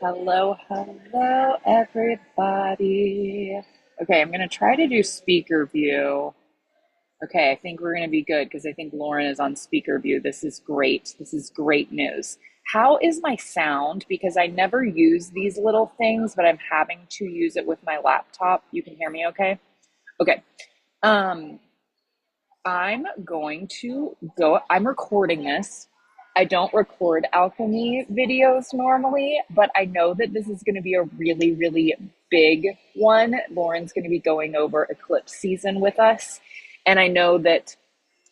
Hello, hello, everybody. Okay, I'm going to try to do speaker view. Okay, I think we're going to be good because I think Lauren is on speaker view. This is great. This is great news. How is my sound? Because I never use these little things, but I'm having to use it with my laptop. You can hear me okay? Okay. Um, I'm going to go, I'm recording this. I don't record alchemy videos normally, but I know that this is going to be a really, really big one. Lauren's going to be going over eclipse season with us. And I know that,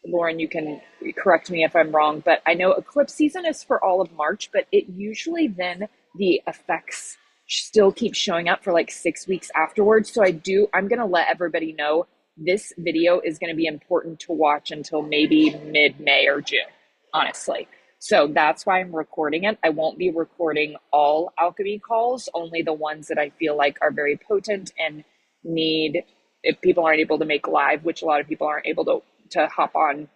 Lauren, you can correct me if I'm wrong, but I know eclipse season is for all of March, but it usually then the effects still keep showing up for like 6 weeks afterwards. So I'm going to let everybody know this video is going to be important to watch until maybe mid-May or June, honestly. So that's why I'm recording it. I won't be recording all alchemy calls, only the ones that I feel like are very potent and need, if people aren't able to make live, which a lot of people aren't able to hop on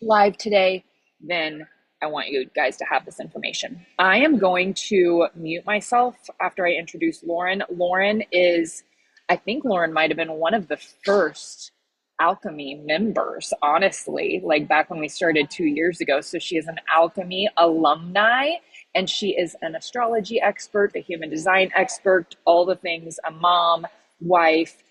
live today, then I want you guys to have this information. I am going to mute myself after I introduce Lauren. Lauren is, I think Lauren might have been one of the first alchemy members, honestly, like back when we started 2 years ago. So she is an alchemy alumni and she is an astrology expert, a human design expert, all the things, a mom, wife,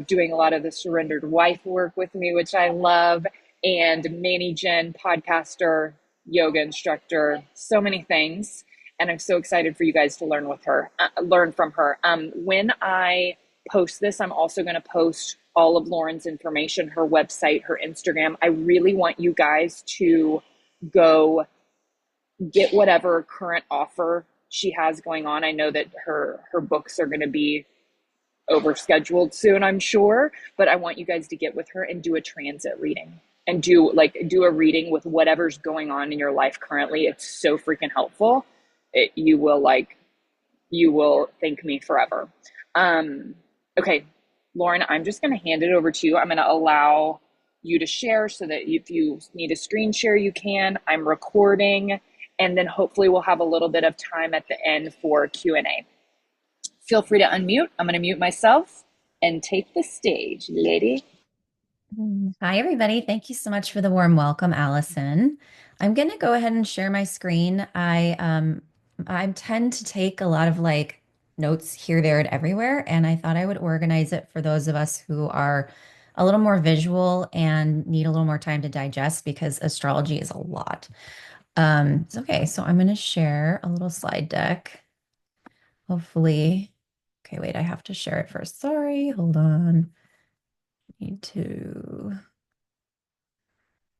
doing a lot of the surrendered wife work with me, which I love, and Manny Jen, podcaster, yoga instructor, so many things. And I'm so excited for you guys to learn from her. When I post this, I'm also going to post all of Lauren's information, her website, her Instagram. I really want you guys to go get whatever current offer she has going on. I know that her books are going to be overscheduled soon, I'm sure, but I want you guys to get with her and do a transit reading and do a reading with whatever's going on in your life currently. It's so freaking helpful. You will thank me forever. Okay, Lauren, I'm just going to hand it over to you. I'm going to allow you to share so that if you need a screen share, you can. I'm recording, and then hopefully we'll have a little bit of time at the end for Q&A. Feel free to unmute. I'm going to mute myself and take the stage, lady. Hi, everybody. Thank you so much for the warm welcome, Allison. I'm going to go ahead and share my screen. I tend to take a lot of like notes here, there, and everywhere, and I thought I would organize it for those of us who are a little more visual and need a little more time to digest because astrology is a lot. Okay, so I'm going to share a little slide deck. Hopefully, okay, wait, I have to share it first. Sorry, hold on. Need to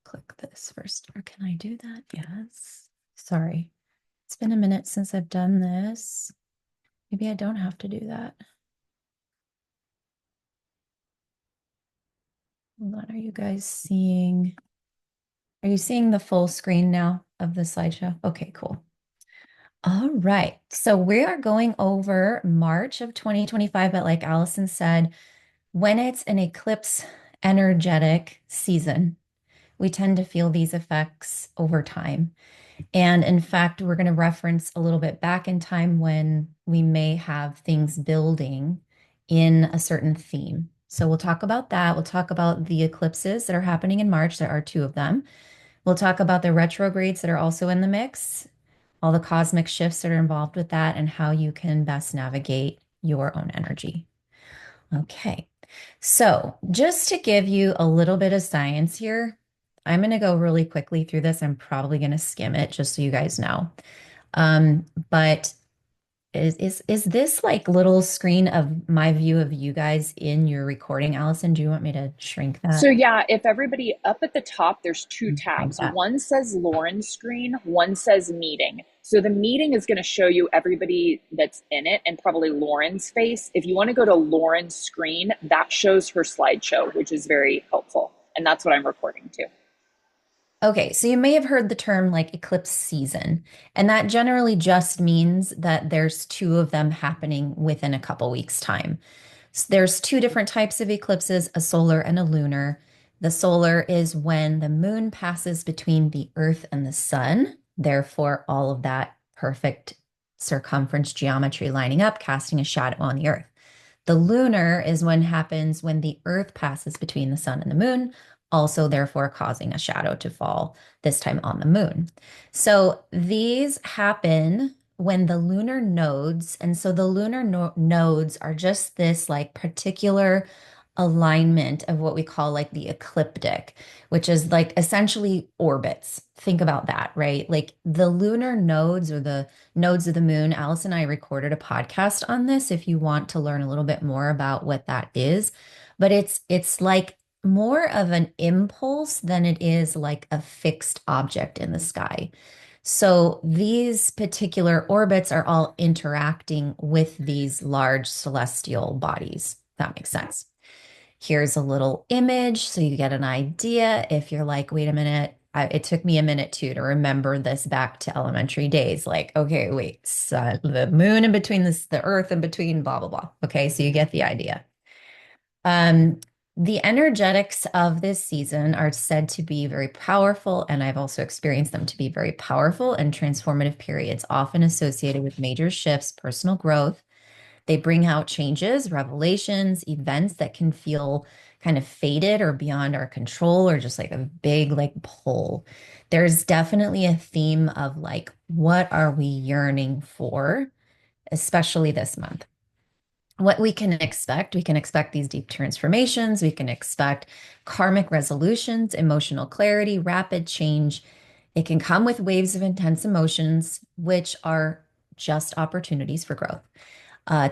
click this first, or can I do that? Yes. Sorry. It's been a minute since I've done this. Maybe I don't have to do that. Hold on. Are you seeing the full screen now of the slideshow? Okay, cool. All right. So we are going over March of 2025, but like Allison said, when it's an eclipse energetic season, we tend to feel these effects over time. And in fact, we're going to reference a little bit back in time when we may have things building in a certain theme. So we'll talk about that. We'll talk about the eclipses that are happening in March. There are two of them. We'll talk about the retrogrades that are also in the mix, all the cosmic shifts that are involved with that, and how you can best navigate your own energy. Okay. So just to give you a little bit of science here, I'm going to go really quickly through this. I'm probably going to skim it just so you guys know. But is this like little screen of my view of you guys in your recording, Allison? Do you want me to shrink So that? yeah, if everybody up at the top, there's two Shrink tabs. that. One says Lauren's screen, one says meeting. So the meeting is going to show you everybody that's in it and probably Lauren's face. If you want to go to Lauren's screen, that shows her slideshow, which is very helpful. And that's what I'm recording to. Okay, so you may have heard the term like eclipse season, and that generally just means that there's two of them happening within a couple weeks' time. There's two different types of eclipses, a solar and a lunar. The solar is when the moon passes between the earth and the sun, therefore all of that perfect circumference geometry lining up, casting a shadow on the Earth. The lunar is when happens when the Earth passes between the sun and the moon, also therefore causing a shadow to fall, this time on the moon. So these happen when the lunar nodes, and so the lunar nodes are just this like particular alignment of what we call like the ecliptic, which is like essentially orbits. Think about that, right? Like the lunar nodes or the nodes of the moon. Alice and I recorded a podcast on this if you want to learn a little bit more about what that is. But it's like more of an impulse than it is like a fixed object in the sky. So these particular orbits are all interacting with these large celestial bodies. That makes sense. Here's a little image so you get an idea. If you're like, wait a minute, it took me a minute too to remember this back to elementary days. Like, okay, wait, the moon in between this, the earth in between, blah, blah, blah. Okay, so you get the idea. Um, the energetics of this season are said to be very powerful, and I've also experienced them to be very powerful and transformative periods, often associated with major shifts, personal growth. They bring out changes, revelations, events that can feel kind of faded or beyond our control or just like a big like pull. There's definitely a theme of like, what are we yearning for, especially this month? What we can expect these deep transformations, we can expect karmic resolutions, emotional clarity, rapid change. It can come with waves of intense emotions, which are just opportunities for growth.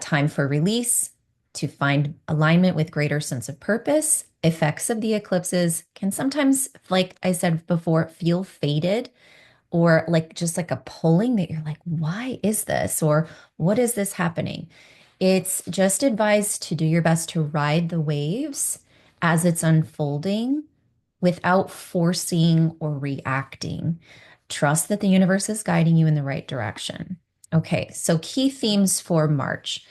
Time for release, to find alignment with greater sense of purpose. Effects of the eclipses can sometimes, like I said before, feel faded or like just like a pulling that you're like, why is this? Or what is this happening? It's just advised to do your best to ride the waves as it's unfolding without forcing or reacting. Trust that the universe is guiding you in the right direction. Okay, so key themes for March.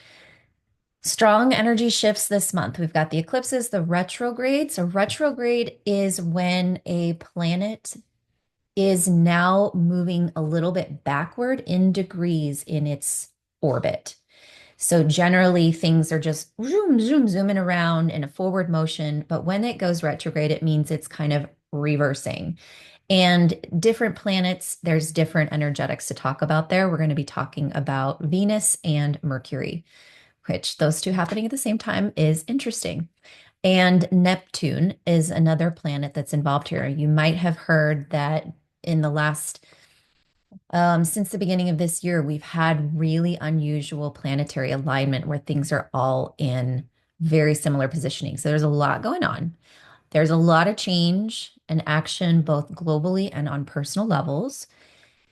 Strong energy shifts this month. We've got the eclipses, the retrogrades. A retrograde is when a planet is now moving a little bit backward in degrees in its orbit. So generally things are just zooming around in a forward motion. But when it goes retrograde, it means it's kind of reversing. And different planets, there's different energetics to talk about there. We're going to be talking about Venus and Mercury, which those two happening at the same time is interesting. And Neptune is another planet that's involved here. You might have heard that in the last, since the beginning of this year, we've had really unusual planetary alignment where things are all in very similar positioning. So there's a lot going on. There's a lot of change and action, both globally and on personal levels.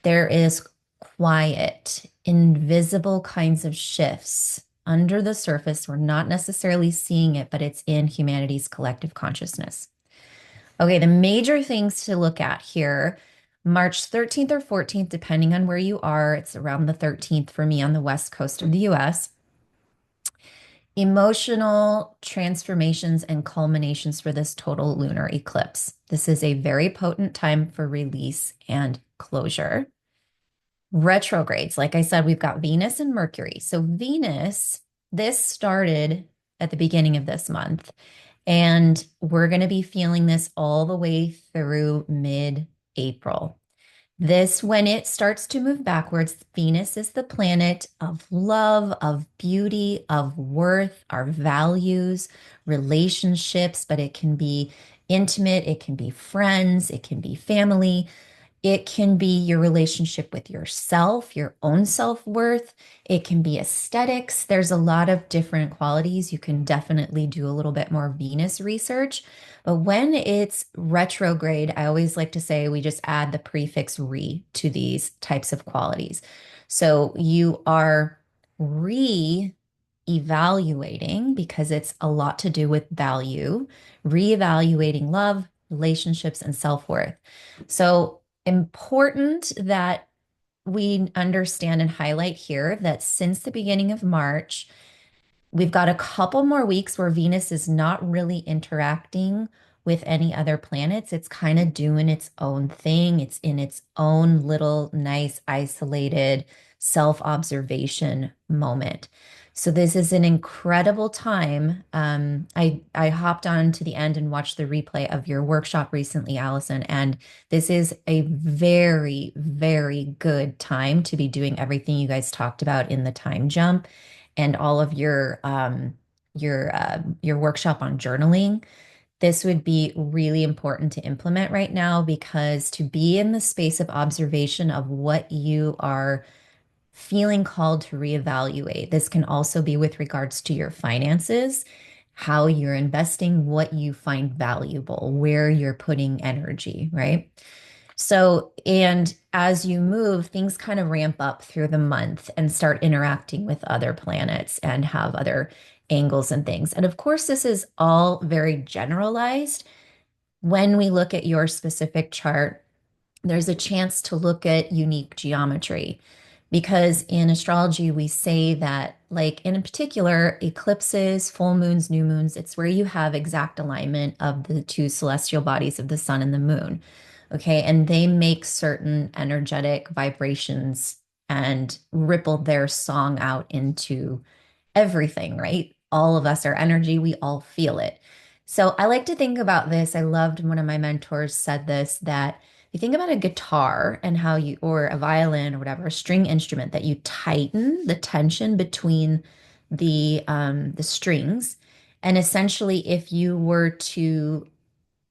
There is quiet, invisible kinds of shifts under the surface. We're not necessarily seeing it, but it's in humanity's collective consciousness. Okay, the major things to look at here, March 13th or 14th, depending on where you are. It's around the 13th for me on the west coast of the US. Emotional transformations and culminations for this total lunar eclipse. This is a very potent time for release and closure. Retrogrades, like I said, we've got Venus and Mercury. So, Venus, this started at the beginning of this month, and we're going to be feeling this all the way through mid-April. This, when it starts to move backwards, Venus is the planet of love, of beauty, of worth, our values, relationships, but it can be intimate, it can be friends, it can be family. It can be your relationship with yourself, your own self-worth. It can be aesthetics. There's a lot of different qualities. You can definitely do a little bit more Venus research. But when it's retrograde, I always like to say we just add the prefix re to these types of qualities. So you are re-evaluating because it's a lot to do with value, re-evaluating love, relationships, and self-worth. So important that we understand and highlight here that since the beginning of March, we've got a couple more weeks where Venus is not really interacting with any other planets. It's kind of doing its own thing. It's in its own little nice, isolated self-observation moment. So this is an incredible time. I hopped on to the end and watched the replay of your workshop recently, Allison, and this is a very, very good time to be doing everything you guys talked about in the time jump and all of your workshop on journaling. This would be really important to implement right now because to be in the space of observation of what you are feeling called to reevaluate. This can also be with regards to your finances, how you're investing, what you find valuable, where you're putting energy, right? So, and as you move, things kind of ramp up through the month and start interacting with other planets and have other angles and things. And of course, this is all very generalized. When we look at your specific chart, there's a chance to look at unique geometry because in astrology, we say that, like in particular, eclipses, full moons, new moons, it's where you have exact alignment of the two celestial bodies of the sun and the moon. Okay. And they make certain energetic vibrations and ripple their song out into everything, right? All of us are energy, we all feel it. So I like to think about this. I loved one of my mentors said this that you think about a guitar and how you, or a violin or whatever, a string instrument that you tighten the tension between the strings. And essentially, if you were to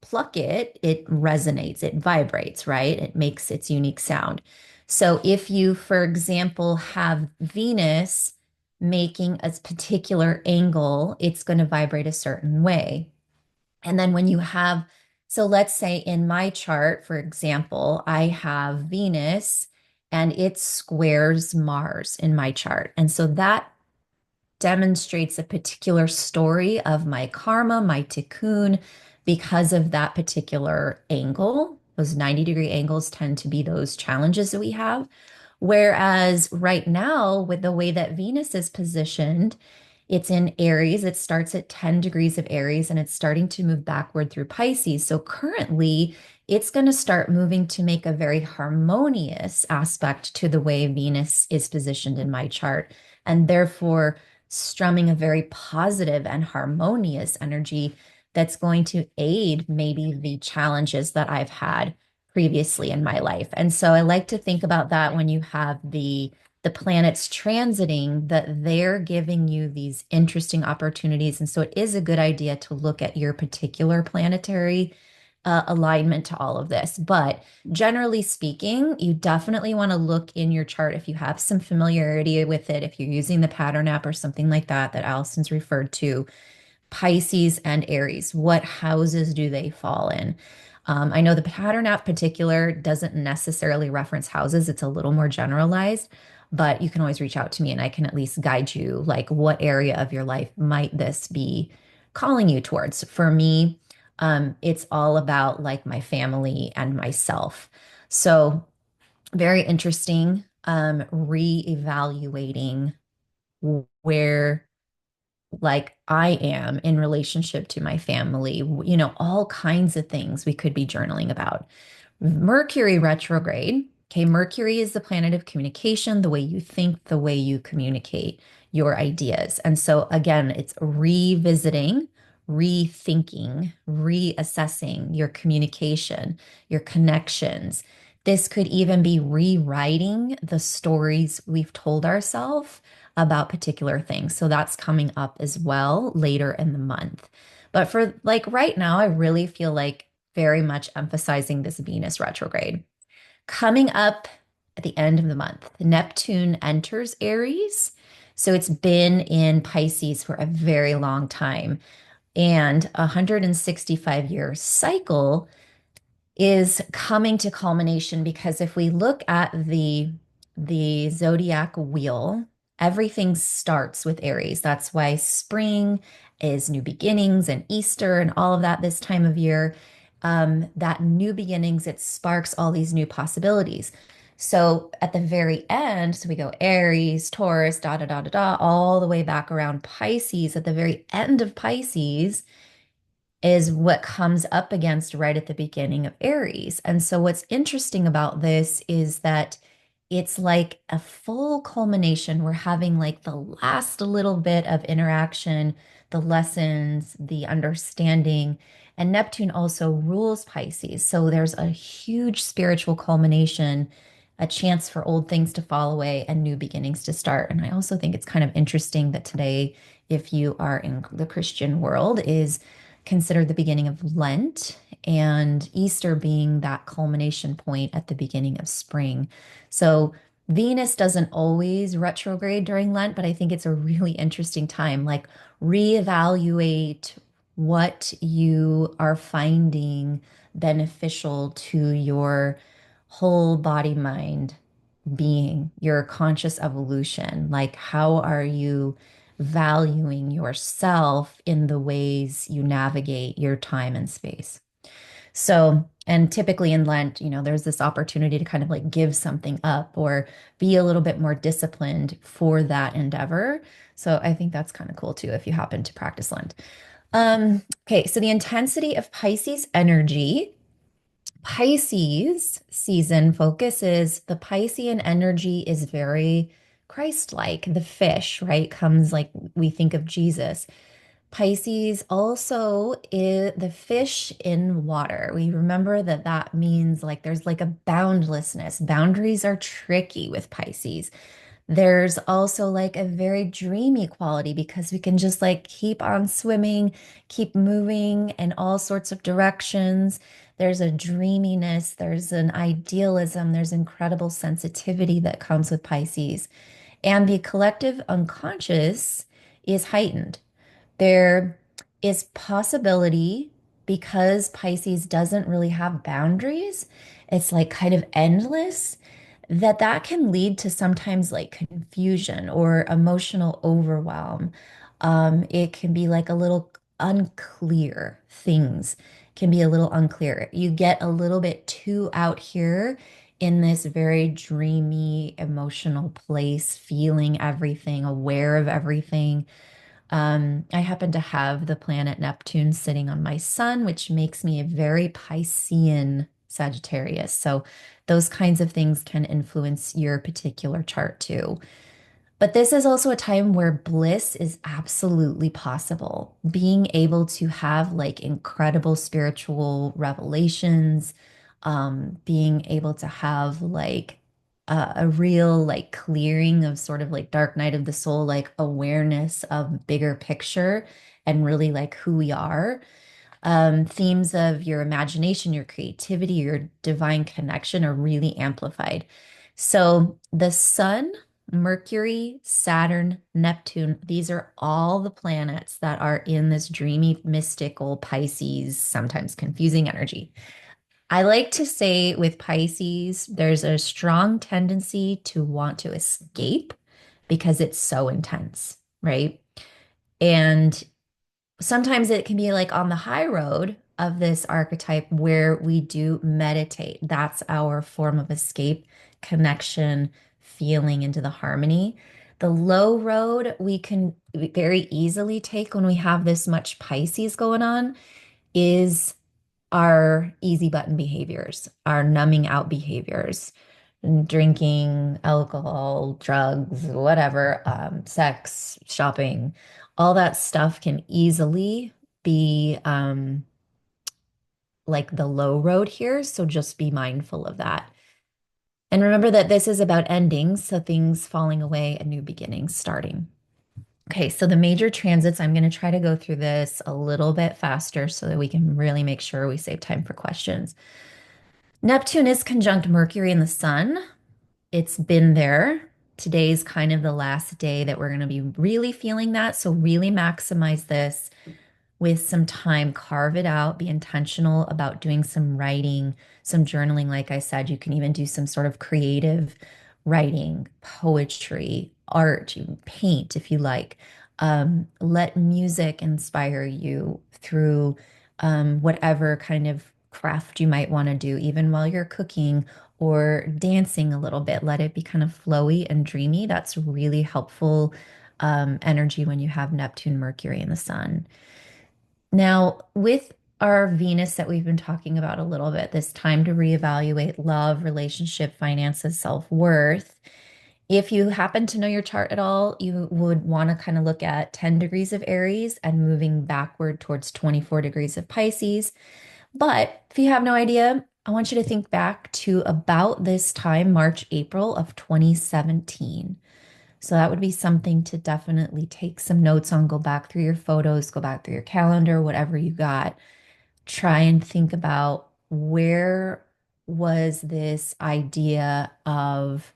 pluck it, it resonates, it vibrates, right? It makes its unique sound. So if you, for example, have Venus making a particular angle, it's going to vibrate a certain way. And then when you have, so let's say in my chart, for example, I have Venus and it squares Mars in my chart. And so that demonstrates a particular story of my karma, my tikkun, because of that particular angle. Those 90-degree angles tend to be those challenges that we have. Whereas right now, with the way that Venus is positioned, it's in Aries. It starts at 10 degrees of Aries and it's starting to move backward through Pisces. So currently, it's going to start moving to make a very harmonious aspect to the way Venus is positioned in my chart. And therefore, strumming a very positive and harmonious energy that's going to aid maybe the challenges that I've had previously in my life. And so I like to think about that when you have the planets transiting, that they're giving you these interesting opportunities. And so it is a good idea to look at your particular planetary alignment to all of this. But generally speaking, you definitely want to look in your chart if you have some familiarity with it, if you're using the pattern app or something like that that Allison's referred to. Pisces and Aries, what houses do they fall in? I know the pattern app particular doesn't necessarily reference houses. It's a little more generalized, but you can always reach out to me and I can at least guide you, like what area of your life might this be calling you towards. For me, it's all about like my family and myself. So very interesting, reevaluating where like I am in relationship to my family, all kinds of things we could be journaling about. Mercury retrograde. Okay, Mercury is the planet of communication, the way you think, the way you communicate your ideas. And so, again, it's revisiting, rethinking, reassessing your communication, your connections. This could even be rewriting the stories we've told ourselves about particular things. So that's coming up as well later in the month. But for like right now, I really feel like very much emphasizing this Venus retrograde. Coming up at the end of the month, Neptune enters Aries. So it's been in Pisces for a very long time. And a 165-year cycle is coming to culmination because if we look at the zodiac wheel, everything starts with Aries. That's why spring is new beginnings and Easter and all of that this time of year. That new beginnings, it sparks all these new possibilities. So at the very end, so we go Aries, Taurus, da da da da da, all the way back around Pisces. At the very end of Pisces, is what comes up against right at the beginning of Aries. And so, what's interesting about this is that it's like a full culmination. We're having like the last little bit of interaction, the lessons, the understanding. And Neptune also rules Pisces. So, there's a huge spiritual culmination, a chance for old things to fall away and new beginnings to start. And I also think it's kind of interesting that today, if you are in the Christian world, is considered the beginning of Lent, and Easter being that culmination point at the beginning of spring. So Venus doesn't always retrograde during Lent, but I think it's a really interesting time. Like, reevaluate what you are finding beneficial to your whole body, mind, being, your conscious evolution. Like, how are you valuing yourself in the ways you navigate your time and space? So, and typically in Lent, there's this opportunity to kind of like give something up or be a little bit more disciplined for that endeavor. So I think that's kind of cool too if you happen to practice Lent. Okay, so the intensity of Pisces energy. Pisces season focuses, the Piscean energy is very Christ-like. The fish, right, comes like we think of Jesus. Pisces also is the fish in water. We remember that that means like there's like a boundlessness. Boundaries are tricky with Pisces. There's also like a very dreamy quality because we can just like keep on swimming, keep moving in all sorts of directions. There's a dreaminess, there's an idealism, there's incredible sensitivity that comes with Pisces. And the collective unconscious is heightened. There is possibility because Pisces doesn't really have boundaries. It's like kind of endless that can lead to sometimes like confusion or emotional overwhelm. It can be like a little unclear. Things can be a little unclear. You get a little bit too out here in this very dreamy, emotional place, feeling everything, aware of everything. I happen to have the planet Neptune sitting on my sun, which makes me a very Piscean Sagittarius. So those kinds of things can influence your particular chart too. But this is also a time where bliss is absolutely possible. Being able to have like incredible spiritual revelations, being able to have like a real like clearing of sort of like dark night of the soul, like awareness of bigger picture and really like who we are. Themes of your imagination, your creativity, your divine connection are really amplified. So the sun, Mercury, Saturn, Neptune, these are all the planets that are in this dreamy, mystical Pisces, sometimes confusing energy. I like to say with Pisces, there's a strong tendency to want to escape because it's so intense, right? And sometimes it can be like on the high road of this archetype where we do meditate. That's our form of escape, connection, feeling into the harmony. The low road we can very easily take when we have this much Pisces going on is our easy button behaviors, our numbing out behaviors, drinking, alcohol, drugs, whatever, sex, shopping, all that stuff can easily be like the low road here. So just be mindful of that. And remember that this is about endings, so things falling away and new beginnings starting. Okay, so the major transits, I'm going to try to go through this a little bit faster so that we can really make sure we save time for questions. Neptune is conjunct Mercury and the Sun. It's been there. Today's kind of the last day that we're going to be really feeling that. So, really maximize this with some time, carve it out, be intentional about doing some writing, some journaling. Like I said, you can even do some sort of creative writing, poetry, art, you can paint if you like. Let music inspire you through whatever kind of craft you might want to do, even while you're cooking or dancing a little bit. Let it be kind of flowy and dreamy. That's really helpful energy when you have Neptune, Mercury, and the Sun. Now, with our Venus that we've been talking about a little bit, this time to reevaluate love, relationship, finances, self-worth. If you happen to know your chart at all, you would want to kind of look at 10 degrees of Aries and moving backward towards 24 degrees of Pisces. But if you have no idea, I want you to think back to about this time, March, April of 2017. So that would be something to definitely take some notes on, go back through your photos, go back through your calendar, whatever you got. Try and think about where was this idea of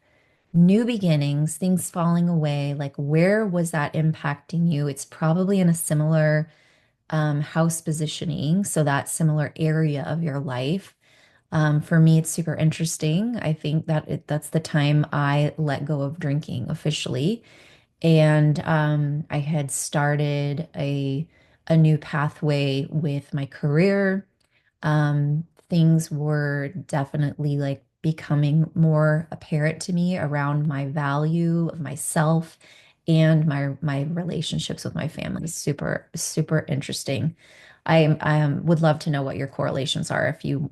new beginnings, things falling away, like where was that impacting you? It's probably in a similar house positioning, so that similar area of your life. For me, it's super interesting. I think that that's the time I let go of drinking officially. And I had started a new pathway with my career. Things were definitely like becoming more apparent to me around my value of myself and my relationships with my family. Super, super interesting. I would love to know what your correlations are if you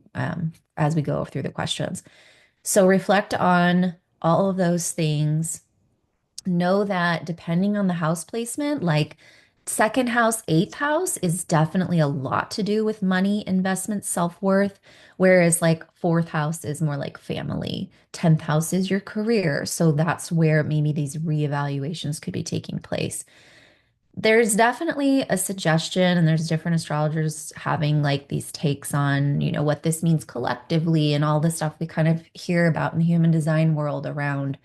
as we go through the questions. So reflect on all of those things. Know that depending on the house placement, like second house, eighth house is definitely a lot to do with money, investment, self-worth, whereas like fourth house is more like family. 10th house is your career. So that's where maybe these reevaluations could be taking place. There's definitely a suggestion, and there's different astrologers having like these takes on, what this means collectively and all the stuff we kind of hear about in the human design world around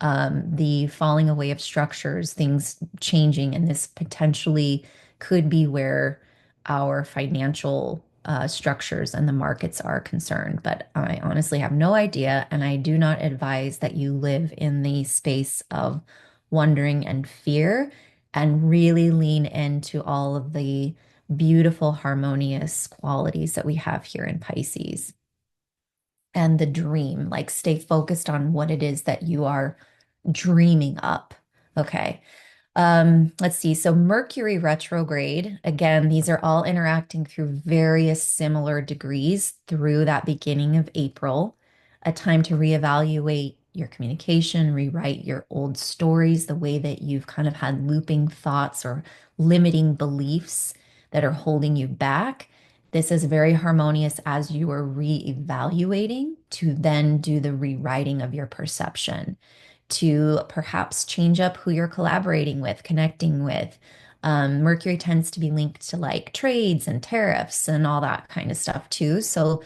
the falling away of structures, things changing, and this potentially could be where our financial structures and the markets are concerned. But I honestly have no idea, and I do not advise that you live in the space of wondering and fear and really lean into all of the beautiful, harmonious qualities that we have here in Pisces and the dream. Like, stay focused on what it is that you are dreaming up. Okay. Let's see. So Mercury retrograde, again, these are all interacting through various similar degrees through that beginning of April, a time to reevaluate your communication, rewrite your old stories, the way that you've kind of had looping thoughts or limiting beliefs that are holding you back. This is very harmonious as you are reevaluating to then do the rewriting of your perception to perhaps change up who you're collaborating with, connecting with. Mercury tends to be linked to like trades and tariffs and all that kind of stuff too. So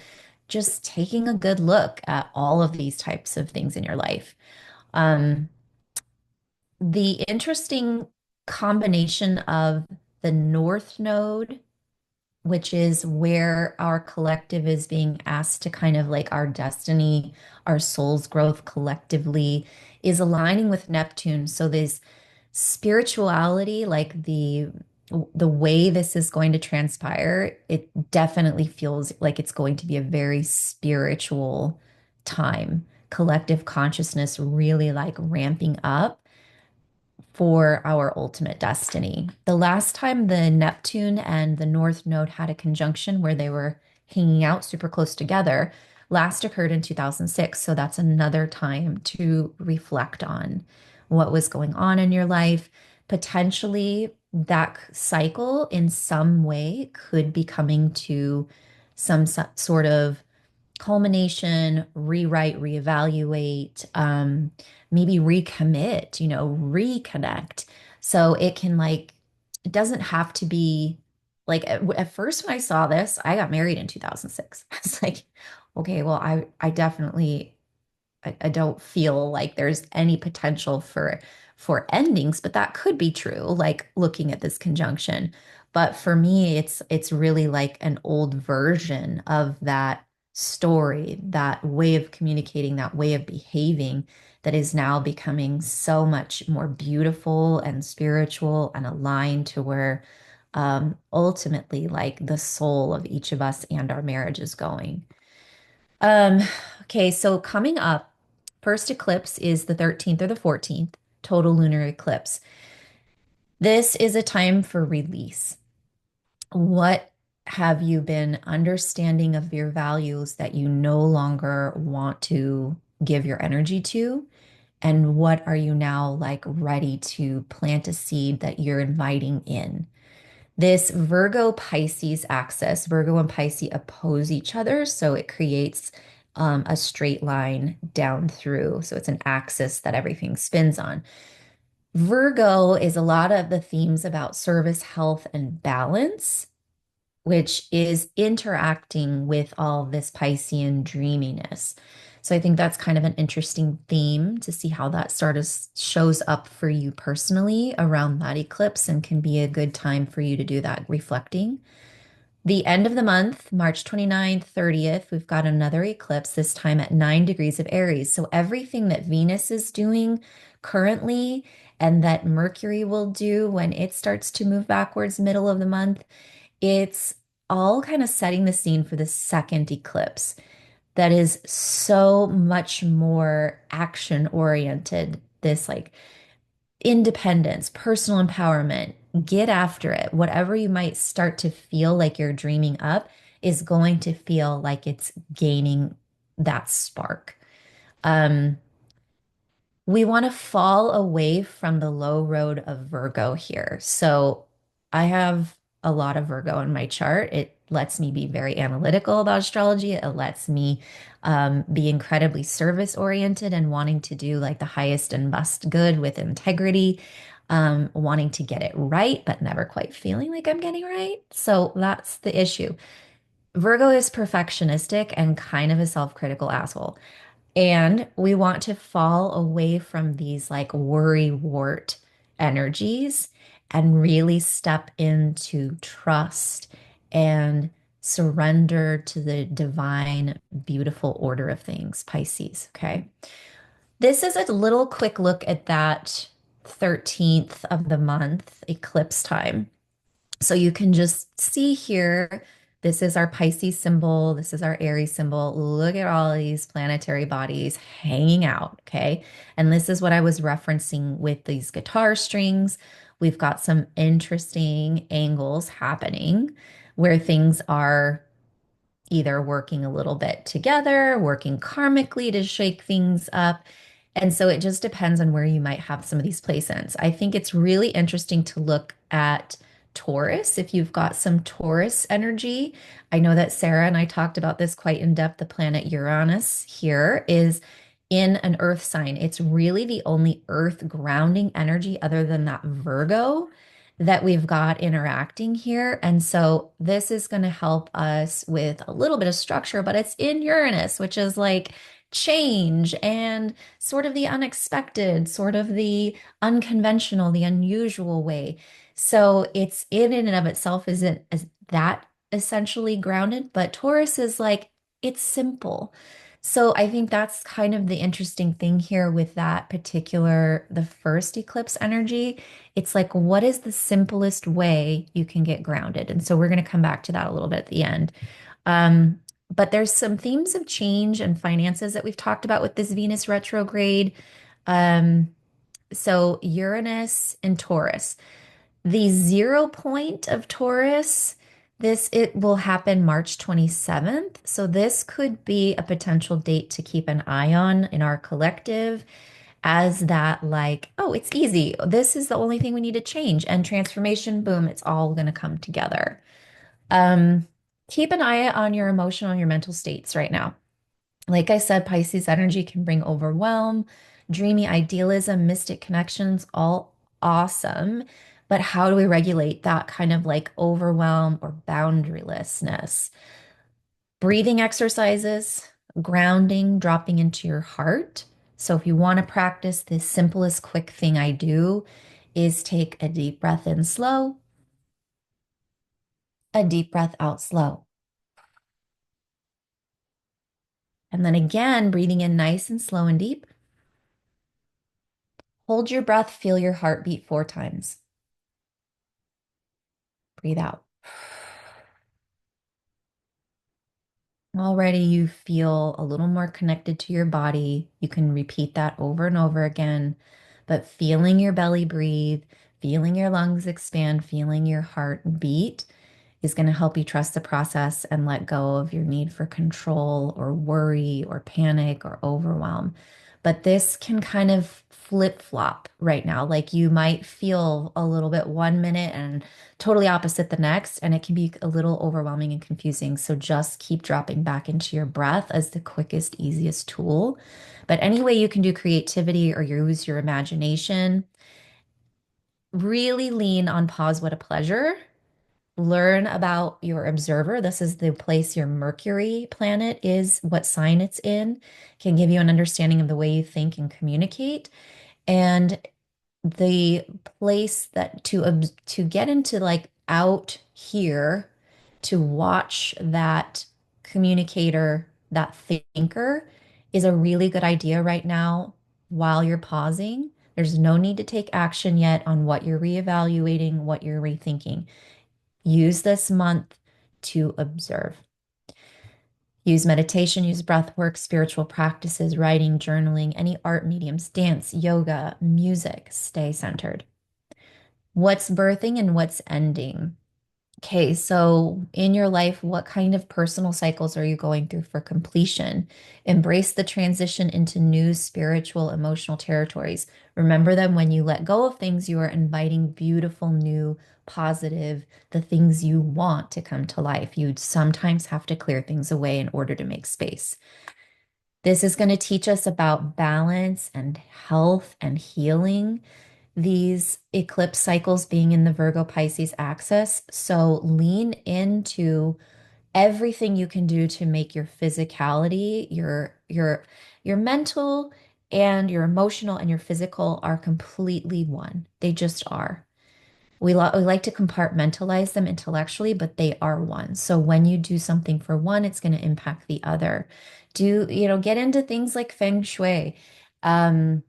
just taking a good look at all of these types of things in your life. Um, the interesting combination of the North Node, which is where our collective is being asked to kind of like our destiny, our soul's growth collectively is aligning with Neptune. So this spirituality, like the way this is going to transpire, it definitely feels like it's going to be a very spiritual time. Collective consciousness really like ramping up for our ultimate destiny. The last time the Neptune and the North Node had a conjunction where they were hanging out super close together last occurred in 2006. So that's another time to reflect on what was going on in your life. Potentially, that cycle in some way could be coming to some sort of culmination, rewrite, reevaluate, maybe recommit, reconnect. So it can like, it doesn't have to be like at first when I saw this, I got married in 2006. I was like, okay, well, I definitely I don't feel like there's any potential for endings, but that could be true, like looking at this conjunction. But for me, it's really like an old version of that story, that way of communicating, that way of behaving that is now becoming so much more beautiful and spiritual and aligned to where ultimately like the soul of each of us and our marriage is going. Um, okay, so coming up, first eclipse is the 13th or the 14th, total lunar eclipse. This is a time for release. What have you been understanding of your values that you no longer want to give your energy to? And what are you now like ready to plant a seed that you're inviting in? This Virgo Pisces axis, Virgo and Pisces oppose each other, so it creates a straight line down through. So it's an axis that everything spins on. Virgo is a lot of the themes about service, health, and balance, which is interacting with all this Piscean dreaminess. So I think that's kind of an interesting theme to see how that sort of shows up for you personally around that eclipse and can be a good time for you to do that reflecting. The end of the month, March 29th, 30th, we've got another eclipse, this time at 9 degrees of Aries. So everything that Venus is doing currently and that Mercury will do when it starts to move backwards middle of the month, it's all kind of setting the scene for the second eclipse that is so much more action oriented. This like independence, personal empowerment, get after it. Whatever you might start to feel like you're dreaming up is going to feel like it's gaining that spark. Um, we want to fall away from the low road of Virgo here. So I have a lot of Virgo in my chart. It lets me be very analytical about astrology. It lets me be incredibly service oriented and wanting to do like the highest and best good with integrity, wanting to get it right, but never quite feeling like I'm getting right. So that's the issue. Virgo is perfectionistic and kind of a self-critical asshole. And we want to fall away from these like worry wart energies and really step into trust and surrender to the divine, beautiful order of things, Pisces. Okay. This is a little quick look at that 13th of the month eclipse time. So you can just see here, this is our Pisces symbol, this is our Aries symbol. Look at all of these planetary bodies hanging out, okay? And this is what I was referencing with these guitar strings. We've got some interesting angles happening where things are either working a little bit together, working karmically to shake things up. And so it just depends on where you might have some of these placements. I think it's really interesting to look at Taurus if you've got some Taurus energy. I know that Sarah and I talked about this quite in depth. The planet Uranus here is in an earth sign. It's really the only earth grounding energy other than that Virgo that we've got interacting here. And so this is going to help us with a little bit of structure, but it's in Uranus, which is like change and sort of the unexpected, sort of the unconventional, the unusual way. So it's in and of itself isn't as that essentially grounded, but Taurus is like, it's simple. So I think that's kind of the interesting thing here with that particular, the first eclipse energy. It's like, what is the simplest way you can get grounded? And so we're going to come back to that a little bit at the end. Um, but there's some themes of change and finances that we've talked about with this Venus retrograde. Um, so Uranus and Taurus. The 0 point of Taurus, this it will happen March 27th. So this could be a potential date to keep an eye on in our collective as that like, oh, it's easy. This is the only thing we need to change and transformation, boom, it's all going to come together. Um, keep an eye on your emotional and your mental states right now. Like I said, Pisces energy can bring overwhelm, dreamy idealism, mystic connections, all awesome. But how do we regulate that kind of like overwhelm or boundarylessness? Breathing exercises, grounding, dropping into your heart. So if you want to practice, the simplest quick thing I do is take a deep breath in slow, a deep breath out slow. And then again, breathing in nice and slow and deep. Hold your breath, feel your heartbeat 4 times. Breathe out. Already you feel a little more connected to your body. You can repeat that over and over again, but feeling your belly breathe, feeling your lungs expand, feeling your heart beat is going to help you trust the process and let go of your need for control or worry or panic or overwhelm. But this can kind of flip-flop right now. Like you might feel a little bit 1 minute and totally opposite the next, and it can be a little overwhelming and confusing. So just keep dropping back into your breath as the quickest, easiest tool. But any way you can do creativity or use your imagination, really lean on pause, what a pleasure. Learn about your observer. This is the place your Mercury planet is, what sign it's in, can give you an understanding of the way you think and communicate. And the place that to get into like out here to watch that communicator, that thinker is a really good idea right now while you're pausing. There's no need to take action yet on what you're reevaluating, what you're rethinking. Use this month to observe. Use meditation, use breath work, spiritual practices, writing, journaling, any art mediums, dance, yoga, music. Stay centered. What's birthing and what's ending? Okay, so in your life, what kind of personal cycles are you going through for completion? Embrace the transition into new spiritual, emotional territories. Remember that when you let go of things, you are inviting beautiful, new, positive, the things you want to come to life. You sometimes have to clear things away in order to make space. This is going to teach us about balance and health and healing, these eclipse cycles being in the Virgo Pisces axis. So lean into everything you can do to make your physicality, your mental and your emotional and your physical are completely one. They just are. We like to compartmentalize them intellectually, but they are one. So when you do something for one, it's going to impact the other. Get into things like feng shui, um,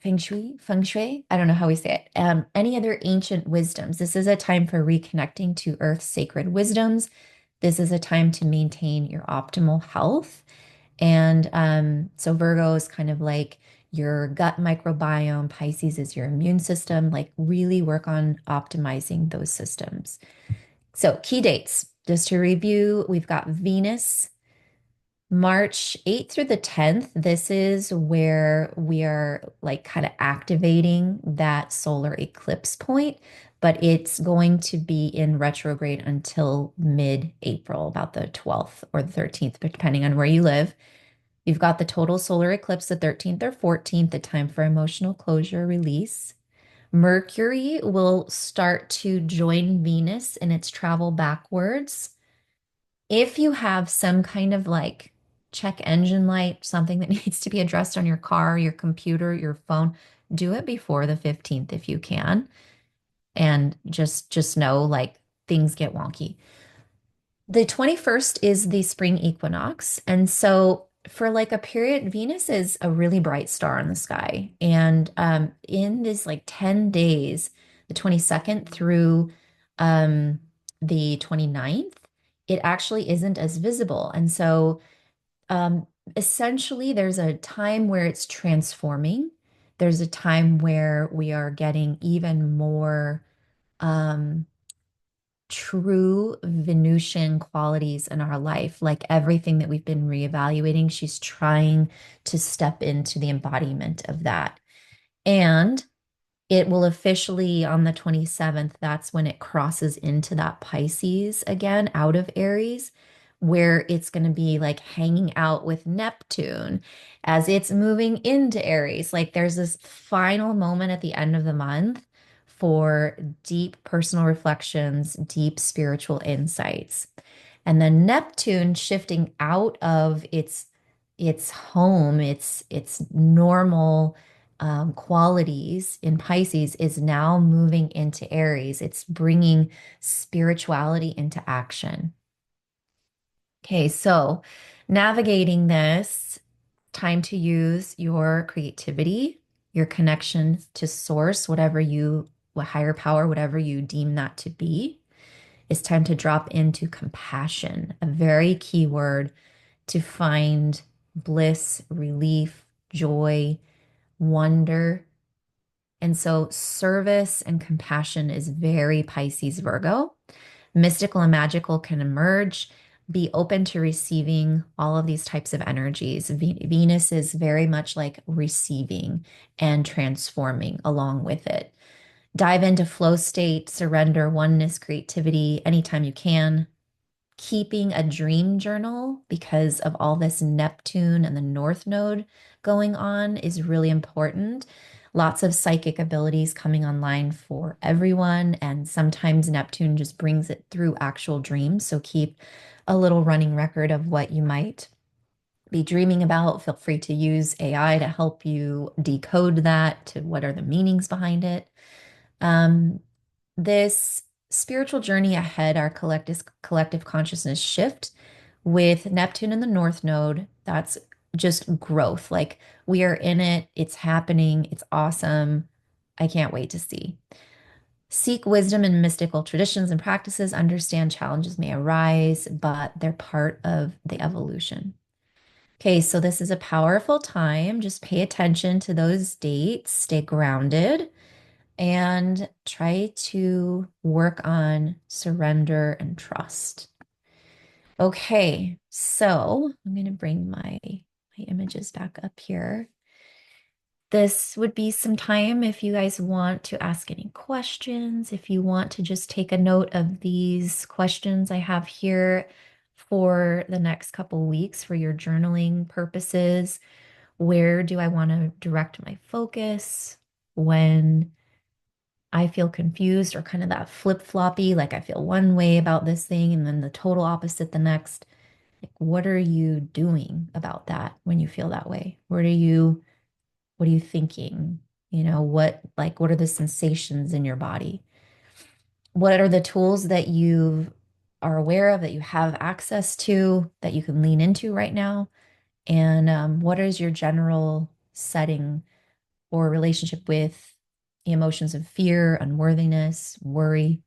feng shui. I don't know how we say it. Any other ancient wisdoms. This is a time for reconnecting to Earth's sacred wisdoms. This is a time to maintain your optimal health. And so Virgo is kind of like your gut microbiome. Pisces is your immune system. Like really work on optimizing those systems. So key dates, just to review, we've got Venus, March 8th through the 10th. This is where we are like kind of activating that solar eclipse point, but it's going to be in retrograde until mid-April, about the 12th or the 13th, but depending on where you live. You've got the total solar eclipse, the 13th or 14th, the time for emotional closure, release. Mercury will start to join Venus in its travel backwards. If you have some kind of like check engine light, something that needs to be addressed on your car, your computer, your phone, do it before the 15th if you can. And just know like things get wonky. The 21st is the spring equinox. And so for like a period, Venus is a really bright star in the sky. And in this like 10 days, the 22nd through the 29th, it actually isn't as visible. And so um, essentially, there's a time where it's transforming. There's a time where we are getting even more um, true Venusian qualities in our life, like everything that we've been reevaluating. She's trying to step into the embodiment of that. And it will officially on the 27th, that's when it crosses into that Pisces again, out of Aries, where it's going to be like hanging out with Neptune as it's moving into Aries. Like there's this final moment at the end of the month for deep personal reflections, deep spiritual insights. And then Neptune shifting out of its home, its normal qualities in Pisces is now moving into Aries. It's bringing spirituality into action. Okay, so navigating this, time to use your creativity, your connection to source, what higher power, whatever you deem that to be. It's time to drop into compassion, a very key word to find bliss, relief, joy, wonder. And so service and compassion is very Pisces Virgo. mystical and magical can emerge. Be open to receiving all of these types of energies. Venus is very much like receiving and transforming along with it. Dive into flow state, surrender, oneness, creativity anytime you can. Keeping a dream journal because of all this Neptune and the North Node going on is really important. Lots of psychic abilities coming online for everyone, and sometimes Neptune just brings it through actual dreams. So keep a little running record of what you might be dreaming about. Feel free to use AI to help you decode that to what are the meanings behind it. Um, this spiritual journey ahead, our collective consciousness shift with Neptune in the North Node, that's just growth. Like we are in it, it's happening, it's awesome. I can't wait to see. Seek wisdom in mystical traditions and practices, understand challenges may arise, but they're part of the evolution. Okay, so this is a powerful time. Just pay attention to those dates, stay grounded and try to work on surrender and trust. Okay, so I'm going to bring my images back up here. This would be some time if you guys want to ask any questions, if you want to just take a note of these questions I have here for the next couple weeks for your journaling purposes. Where do I want to direct my focus when I feel confused or kind of that flip-floppy, like I feel one way about this thing and then the total opposite the next? Like, what are you doing about that when you feel that way? What are you thinking? What are the sensations in your body? What are the tools that you are aware of that you have access to that you can lean into right now? And what is your general setting or relationship with the emotions of fear, unworthiness, worry?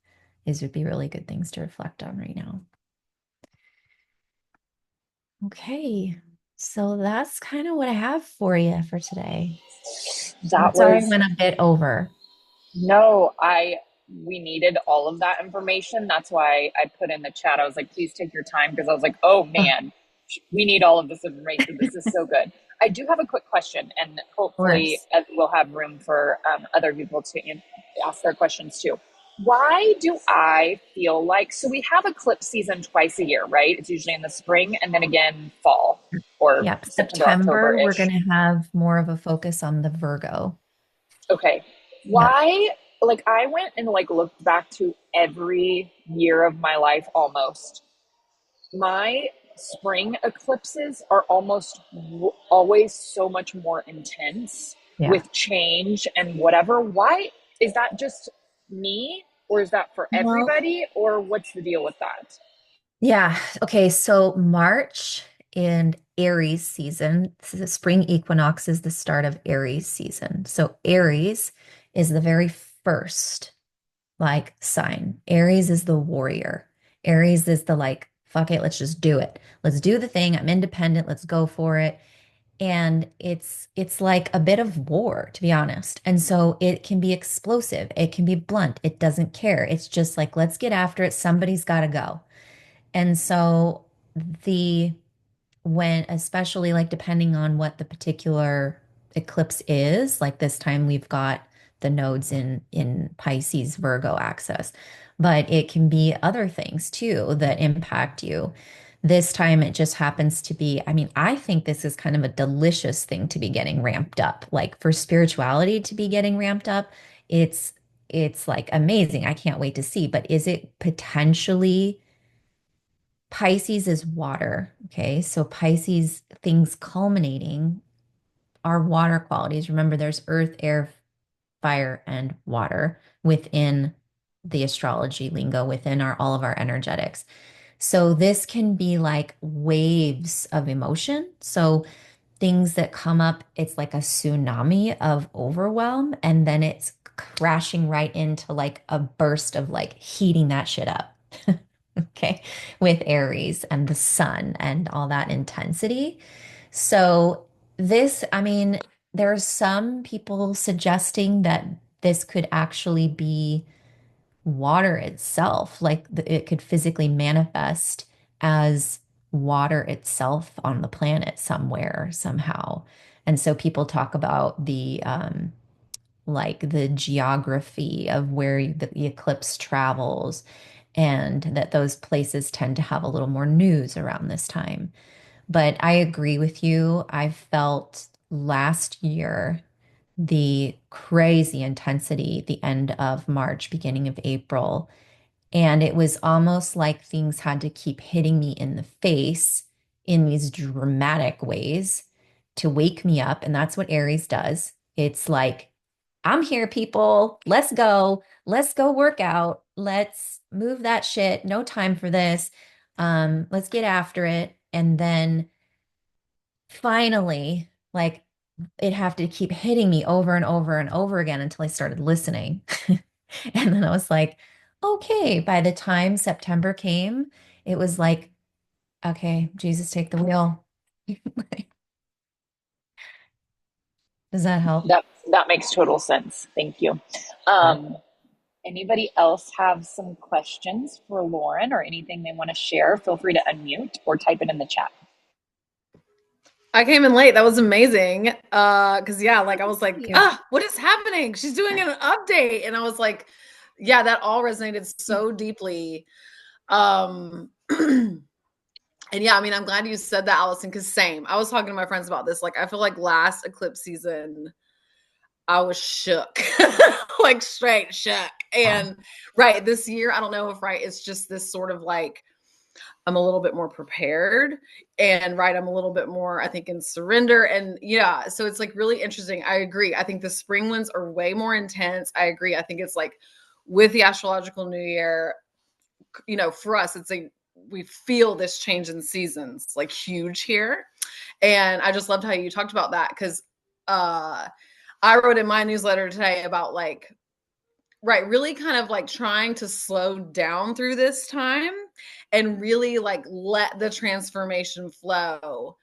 These would be really good things to reflect on right now. Okay, so that's kind of what I have for you for today. I'm That sorry I was went a bit over. No, we needed all of that information. That's why I put in the chat. I was like, please take your time because I was like, oh Of man, we need all of this information. This is so good. I do have a quick question, and hopefully course. we'll have room for other people to ask their questions too. Why do I feel like so we have eclipse season twice a year, right? It's usually in the spring and then again fall or Yep, September, October September, we're going ish. to have more of a focus on the Virgo. Okay. Yep. Why, like, I went and, like, looked back to every year of my life almost. My spring eclipses are almost always so much more intense Yeah. with change and whatever. Why is that just me, or is that for Well, everybody, or what's the deal with that? yeah. Okay. So March in Aries season, the spring equinox is the start of Aries season. So Aries is the very first like sign. Aries is the warrior. Aries is the like, fuck it, let's just do it. Let's do the thing. I'm independent. Let's go for it. And it's like a bit of war, to be honest. And so it can be explosive. It can be blunt. It doesn't care. It's just like, let's get after it. Somebody's got to go. And so the when especially like depending on what the particular eclipse is, like this time we've got the nodes in Pisces Virgo axis, but it can be other things too that impact you. This time it just happens to be, I mean, I think this is kind of a delicious thing to be getting ramped up. Like for spirituality to be getting ramped up, it's it's like amazing. I can't wait to see. But is it potentially Pisces is water. Okay. So Pisces things culminating are water qualities. Remember, there's earth, air, fire, and water within the astrology lingo, within our all of our energetics. So this can be like waves of emotion. So things that come up, it's like a tsunami of overwhelm, and then it's crashing right into like a burst of like heating that shit up. Okay, with Aries and the sun and all that intensity. So, this, I mean, there are some people suggesting that this could actually be water itself, like it could physically manifest as water itself on the planet somewhere, somehow. And so people talk about like the geography of where the eclipse travels, and that those places tend to have a little more news around this time. But I agree with you. I felt last year the crazy intensity at the end of March, beginning of April. And it was almost like things had to keep hitting me in the face in these dramatic ways to wake me up. And that's what Aries does. It's like, I'm here, people. Let's go. Let's go work out. Let's move that shit. No time for this. Let's get after it. And then finally, like it have to keep hitting me over and over and over again until I started listening. And then I was like, okay, by the time September came, it was like, okay, Jesus, take the wheel. Does that help? That makes total sense. Thank you. Um, Anybody else have some questions for Lauren or anything they want to share? Feel free to unmute or type it in the chat. I came in late. That was amazing. Cause yeah, like I was like, You. what is happening? She's doing an update. And I was like, yeah, that all resonated so deeply. And yeah, I mean, I'm glad you said that, Allison, because same. I was talking to my friends about this. Like, I feel like last eclipse season, I was shook, like straight shook. Yeah. And right, this year, I don't know if right, it's just this sort of like I'm a little bit more prepared, and right, I'm a little bit more, I think, in surrender. And yeah, so it's like really interesting. I agree. I think the spring ones are way more intense. I agree. I think it's like with the astrological new year, for us, it's like we feel this change in seasons like huge here. And I just loved how you talked about that because I wrote in my newsletter today about like, right, really kind of like trying to slow down through this time and really like let the transformation flow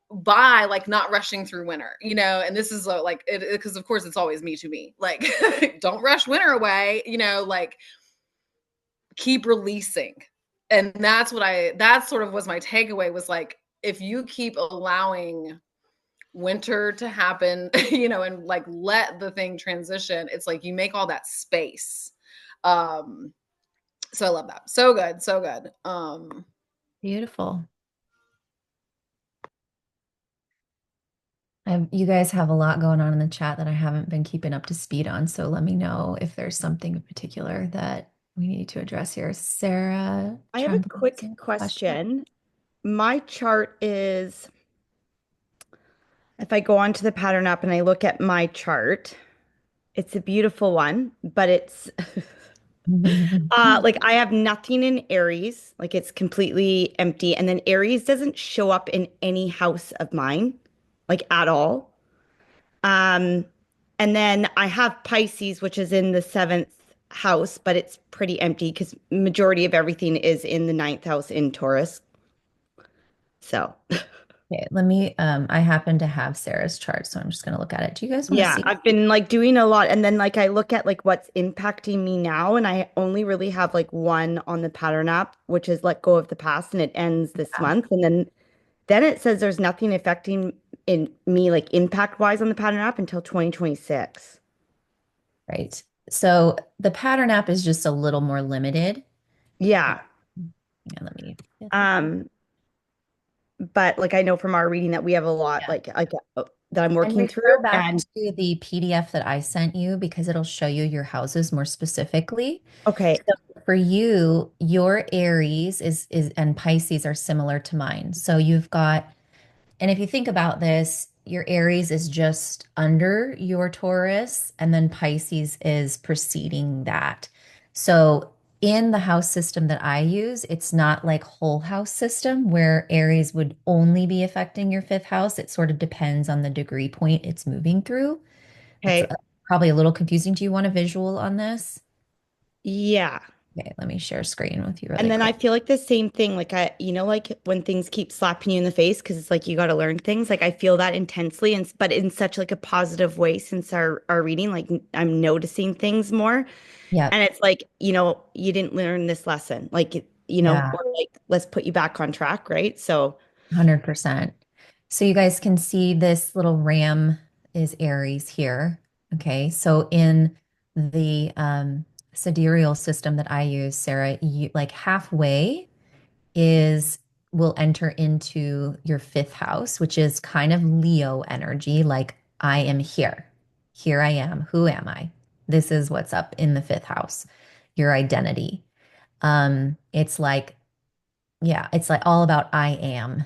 by like not rushing through winter, and this is like it because of course it's always me to me, like don't rush winter away, like keep releasing. And that's sort of was my takeaway was like if you keep allowing winter to happen, and like let the thing transition, it's like you make all that space. So I love that. So good, so good. Beautiful. You guys have a lot going on in the chat that I haven't been keeping up to speed on. So let me know if there's something in particular that we need to address here. Sarah I have a Tremblay has quick a question. My chart is, if I go onto the pattern app and I look at my chart, it's a beautiful one, but it's like I have nothing in Aries, like it's completely empty. And then Aries doesn't show up in any house of mine, like at all. Um, and then I have Pisces, which is in the seventh house, but it's pretty empty because majority of everything is in the ninth house in Taurus. So Okay, let me I happen to have Sarah's chart, so I'm just gonna look at it. Do you guys want to yeah, see? I've been like doing a lot, and then like I look at like what's impacting me now, and I only really have like one on the pattern app, which is let go of the past, and it ends this month. And then it says there's nothing affecting in me like impact wise on the pattern app until 2026. Right. So the pattern app is just a little more limited. Yeah. Yeah, let me get that. Um, but like I know from our reading that we have a lot Yeah. like that I'm And working through, refer back and to the PDF that I sent you because it'll show you your houses more specifically. okay, So for you, your Aries is and Pisces are similar to mine. So you've got, and if you think about this, your Aries is just under your Taurus, and then Pisces is preceding that. So in the house system that I use, it's not like whole house system where Aries would only be affecting your fifth house. It sort of depends on the degree point it's moving through. That's okay, probably a little confusing. Do you want a visual on this? yeah. Okay, let me share screen with you And really then I quick. feel like the same thing, like like when things keep slapping you in the face because it's like you got to learn things. Like I feel that intensely, and but in such like a positive way since our reading. Like I'm noticing things more, Yep. and it's like you didn't learn this lesson, like Yeah. or like let's put you back on track, right? So 100%. So you guys can see this little ram is Aries here. Okay. So in the sidereal system that I use, Sarah, you like halfway is will enter into your fifth house, which is kind of Leo energy, like I am here. Here I am. Who am I? This is what's up in the fifth house, your identity. It's like yeah, it's like all about I am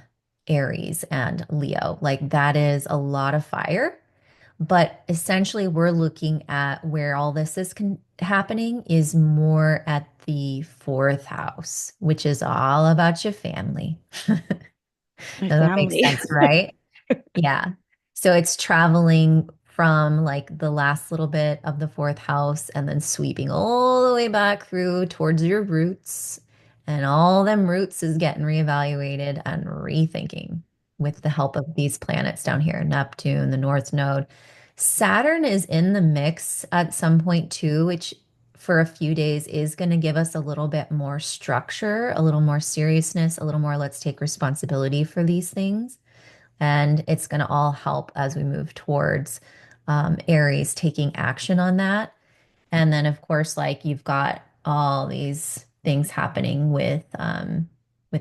Aries and Leo. Like that is a lot of fire. But essentially, we're looking at where all this is happening is more at the fourth house, which is all about your family. Does my that make family. sense, right? Yeah. So it's traveling from like the last little bit of the fourth house and then sweeping all the way back through towards your roots. And all them roots is getting reevaluated and rethinking with the help of these planets down here, Neptune, the North Node. Saturn is in the mix at some point too, which for a few days is going to give us a little bit more structure, a little more seriousness, a little more let's take responsibility for these things. And it's going to all help as we move towards Aries taking action on that. And then, of course, like you've got all these things happening with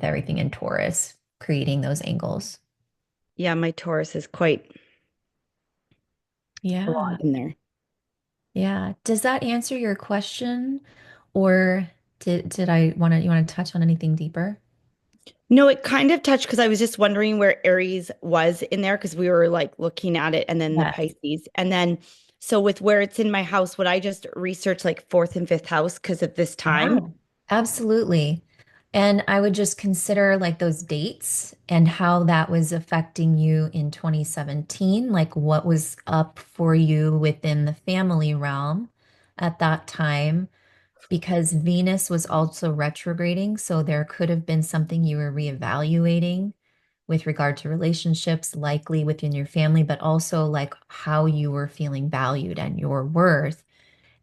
everything in Taurus, creating those angles. Yeah, my Taurus is quite a lot Yeah. in there. Yeah. Does that answer your question? Or did I want to you want to touch on anything deeper? No, it kind of touched because I was just wondering where Aries was in there because we were like looking at it and then the Yes. Pisces. And then, so with where it's in my house, would I just research like fourth and fifth house because of this Yeah, time? absolutely. And I would just consider like those dates and how that was affecting you in 2017, like what was up for you within the family realm at that time, because Venus was also retrograding. So there could have been something you were reevaluating with regard to relationships, likely within your family, but also like how you were feeling valued and your worth.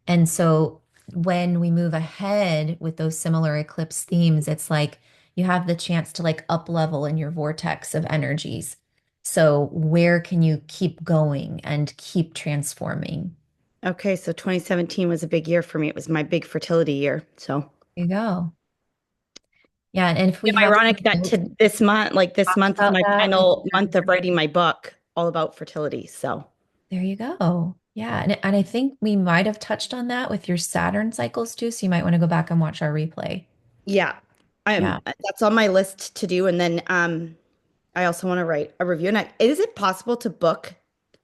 And so when we move ahead with those similar eclipse themes, it's like you have the chance to like up level in your vortex of energies. So where can you keep going and keep transforming? Okay, so 2017 was a big year for me. It was my big fertility year. So There you go. Yeah, and if we yeah, have ironic some that notes to this month, like this month is about my that, we final can month of writing my book all about fertility. So there you go. Yeah, and I think we might have touched on that with your Saturn cycles too, so you might want to go back and watch our replay. yeah, Yeah. that's on my list to do. And then I also want to write a review. And is it possible to book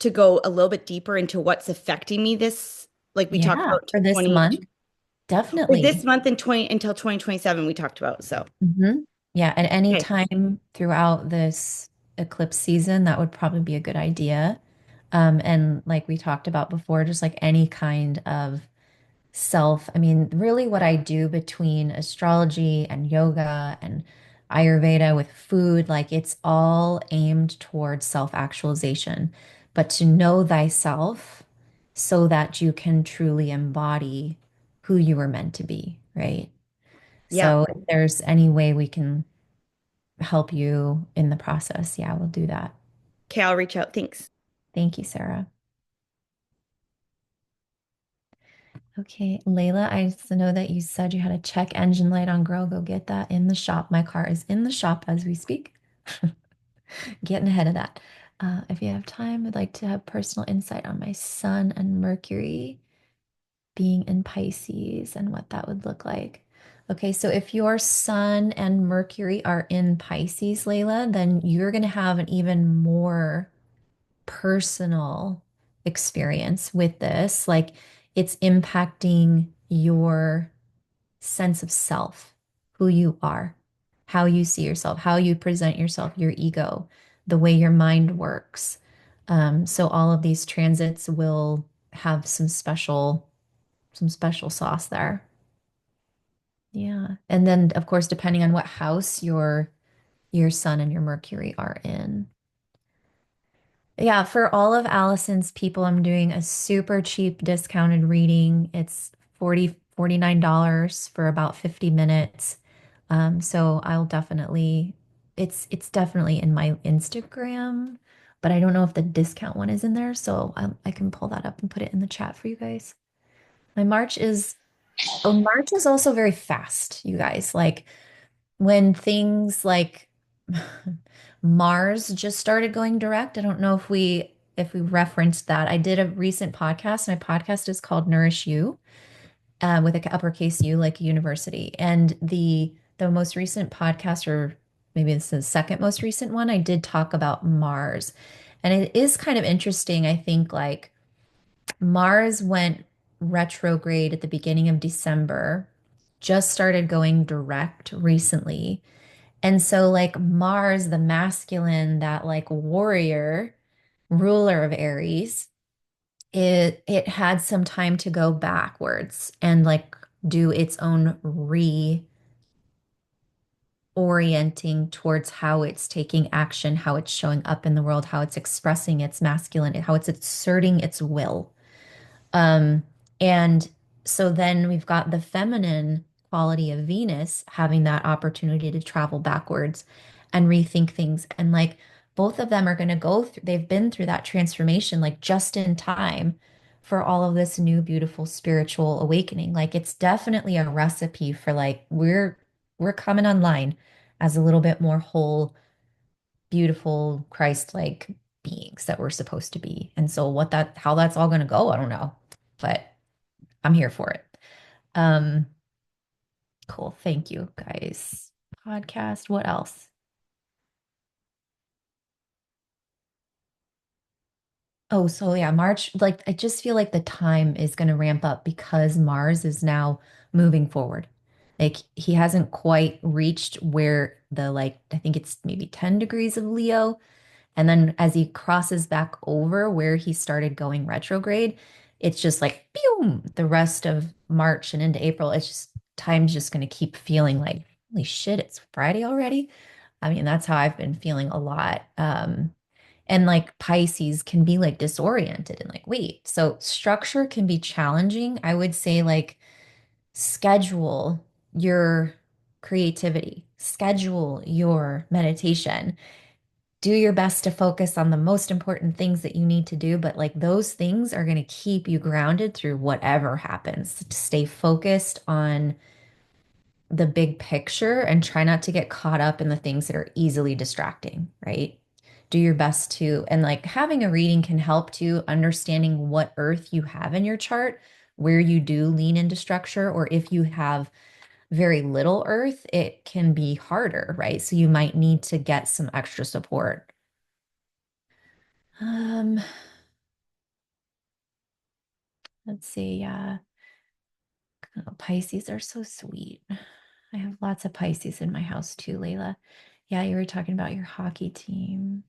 to go a little bit deeper into what's affecting me this, like we talked Yeah, about for till this 20, month, or this definitely. month and 20 until 2027 we talked about. So, Yeah, at any okay. time throughout this eclipse season, that would probably be a good idea. And like we talked about before, just like any kind of self, I mean, really what I do between astrology and yoga and Ayurveda with food, like it's all aimed towards self-actualization, but to know thyself so that you can truly embody who you were meant to be, right? Yeah. So if there's any way we can help you in the process, yeah, we'll do that. Okay, I'll reach out. Thanks. Thank you, Sarah. Okay, Layla, I just know that you said you had a check engine light on, girl. Go get that in the shop. My car is in the shop as we speak. Getting ahead of that. If you have time, I'd like to have personal insight on my sun and Mercury being in Pisces and what that would look like. Okay, so if your sun and Mercury are in Pisces, Layla, then you're going to have an even more personal experience with this. Like it's impacting your sense of self, who you are, how you see yourself, how you present yourself, your ego, the way your mind works. So all of these transits will have some special sauce there. Yeah. And then of course, depending on what house your sun and your Mercury are in. Yeah, for all of Allison's people, I'm doing a super cheap discounted reading. It's $49 for about 50 minutes. So I'll definitely it's definitely in my Instagram, but I don't know if the discount one is in there, so I can pull that up and put it in the chat for you guys. My March is Oh, March is also very fast, you guys. Like when things like Mars just started going direct. I don't know if we referenced that. I did a recent podcast. My podcast is called Nourish You, with a uppercase U, like a university. And the most recent podcast, or maybe it's the second most recent one, I did talk about Mars. And it is kind of interesting. I think like Mars went retrograde at the beginning of December, just started going direct recently. And so, like Mars, the masculine, that like warrior ruler of Aries, it had some time to go backwards and like do its own reorienting towards how it's taking action, how it's showing up in the world, how it's expressing its masculine, how it's asserting its will. Um, and so then we've got the feminine quality of Venus having that opportunity to travel backwards and rethink things. And like both of them are going to go through, they've been through that transformation like just in time for all of this new beautiful spiritual awakening. Like it's definitely a recipe for like we're coming online as a little bit more whole, beautiful, Christ-like beings that we're supposed to be. And so how that's all going to go, I don't know, but I'm here for it. Um, cool. Thank you, guys. Podcast. What else? Oh, so yeah, March, like I just feel like the time is going to ramp up because Mars is now moving forward. Like he hasn't quite reached where the like I think it's maybe 10 degrees of Leo. And then as he crosses back over where he started going retrograde, it's just like boom, the rest of March and into April, it's just time's just going to keep feeling like, holy shit, it's Friday already. I mean, that's how I've been feeling a lot. And like Pisces can be like disoriented and like, wait, so structure can be challenging. I would say like schedule your creativity, schedule your meditation, do your best to focus on the most important things that you need to do, but like those things are going to keep you grounded through whatever happens. To stay focused on the big picture and try not to get caught up in the things that are easily distracting, right? Do your best to, and like having a reading can help to understanding what earth you have in your chart, where you do lean into structure, or if you have very little earth, it can be harder, right? So you might need to get some extra support. Um, let's see. Yeah. Oh, Pisces are so sweet. I have lots of Pisces in my house too, Layla. Yeah, you were talking about your hockey team.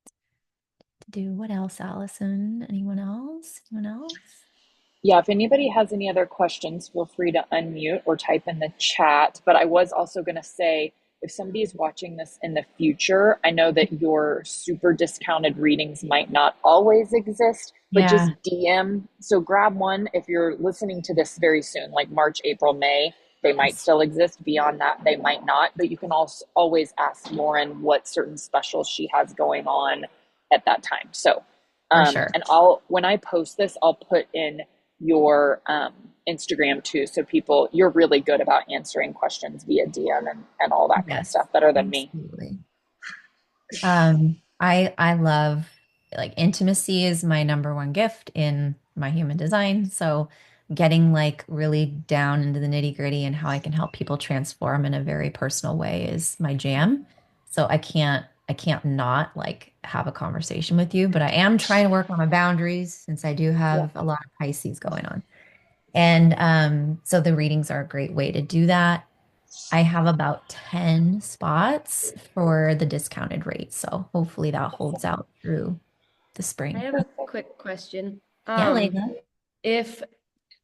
To do what else, Allison? Anyone else? Anyone else? Yeah, if anybody has any other questions, feel free to unmute or type in the chat. But I was also going to say, if somebody is watching this in the future, I know that your super discounted readings might not always exist, but just Yeah, DM. So grab one if you're listening to this very soon, like March, April, May. They might yes, still exist. Beyond that, they might not. But you can also always ask Lauren what certain specials she has going on at that time. So, for sure. and I'll when I post this, I'll put in your Instagram too. So people, you're really good about answering questions via DM and all that kind of Yes, stuff, better than me. absolutely. I love like intimacy is my number one gift in my human design. So getting like really down into the nitty-gritty and how I can help people transform in a very personal way is my jam. So I can't not like have a conversation with you, but I am trying to work on my boundaries since I do Yeah. have a lot of Pisces going on. And so the readings are a great way to do that. I have about 10 spots for the discounted rate. So hopefully that holds Awesome. out through the I spring. have a Perfect. quick question. Yeah, Layla. If